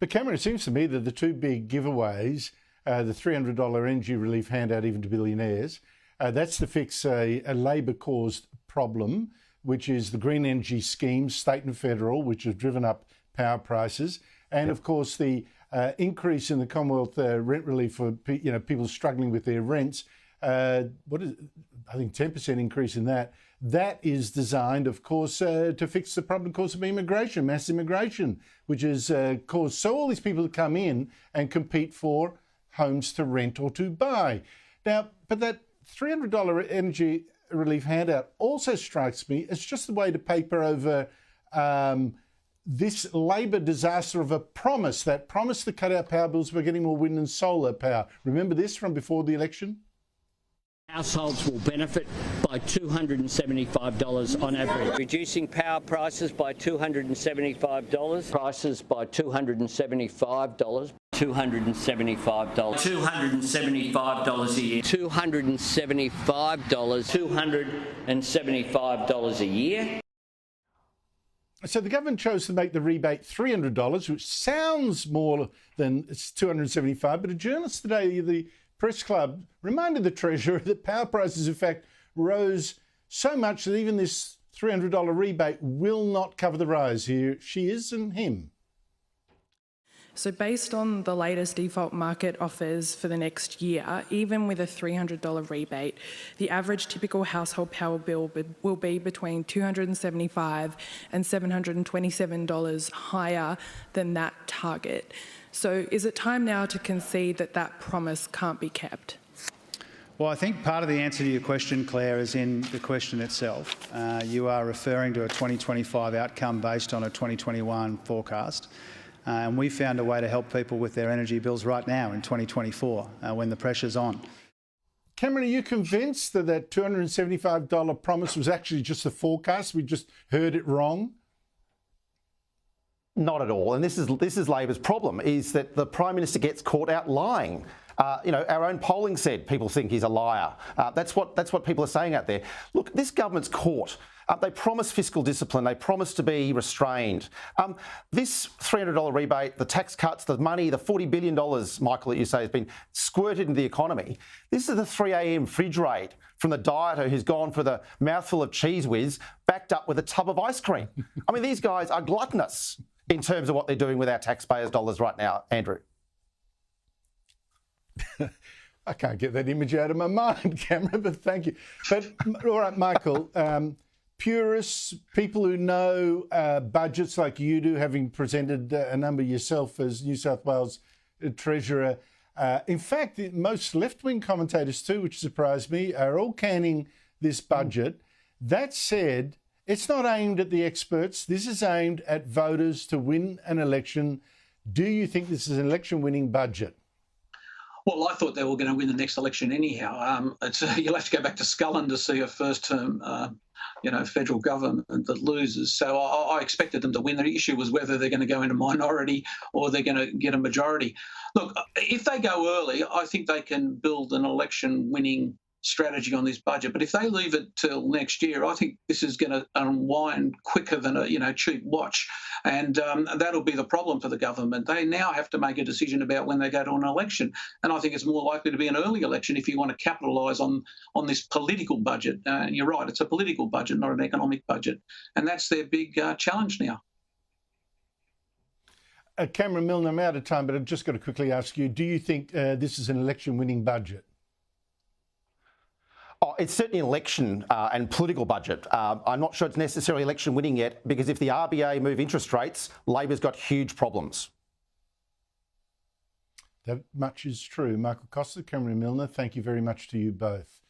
But Cameron, it seems to me that the two big giveaways, the $300 energy relief handout even to billionaires, that's to fix a Labor-caused problem, which is the green energy schemes, state and federal, which have driven up power prices, and of course the increase in the Commonwealth rent relief for people struggling with their rents. What is I think 10% increase in that. That is designed, of course, to fix the problem caused by immigration, mass immigration, which has caused so all these people to come in and compete for homes to rent or to buy. Now, but that $300 energy relief handout also strikes me as just a way to paper over this Labor disaster of a promise, that promise to cut out power bills by getting more wind and solar power. Remember this from before the election? Households will benefit by $275 on average. Reducing power prices by $275. Prices by $275. $275. $275 a year. $275. $275 a year. So the government chose to make the rebate $300, which sounds more than it's $275. But a journalist today, the Press Club, reminded the Treasurer that power prices, in fact, rose so much that even this $300 rebate will not cover the rise. Here she is and him. So based on the latest default market offers for the next year, even with a $300 rebate, the average typical household power bill will be between $275 and $727 higher than that target. So is it time now to concede that that promise can't be kept? Well, I think part of the answer to your question, Claire, is in the question itself. You are referring to a 2025 outcome based on a 2021 forecast. And we found a way to help people with their energy bills right now in 2024 when the pressure's on. Cameron, are you convinced that that $275 promise was actually just a forecast? We just heard it wrong? Not at all. And this is Labor's problem, is that the Prime Minister gets caught out lying. Our own polling said people think he's a liar. That's what people are saying out there. Look, this government's caught. They promise fiscal discipline. They promise to be restrained. This $300 rebate, the tax cuts, the money, the $40 billion, Michael, that you say has been squirted into the economy. This is the 3 a.m. fridge raid from the dieter who's gone for the mouthful of Cheese Whiz backed up with a tub of ice cream. I mean, these guys are gluttonous in terms of what they're doing with our taxpayers' dollars right now, Andrew. I can't get that image out of my mind, Cameron, but thank you. But all right, Michael, purists, people who know budgets like you do, having presented a number yourself as New South Wales Treasurer. In fact, most left-wing commentators too, which surprised me, are all canning this budget. That said, it's not aimed at the experts. This is aimed at voters to win an election. Do you think this is an election-winning budget? Well, I thought they were going to win the next election anyhow. You'll have to go back to Scullin to see a first-term, federal government that loses. So I expected them to win. The issue was whether they're going to go into minority or they're going to get a majority. Look, if they go early, I think they can build an election-winning strategy on this budget. But if they leave it till next year, I think this is going to unwind quicker than a cheap watch. And that'll be the problem for the government. They now have to make a decision about when they go to an election. And I think it's more likely to be an early election if you want to capitalise on this political budget. And you're right, it's a political budget, not an economic budget. And that's their big challenge now. Cameron Milne, I'm out of time, but I've just got to quickly ask you, do you think this is an election-winning budget? Oh, it's certainly an election and political budget. I'm not sure it's necessarily election winning yet, because if the RBA move interest rates, Labor's got huge problems. That much is true. Michael Costa, Cameron Milne, thank you very much to you both.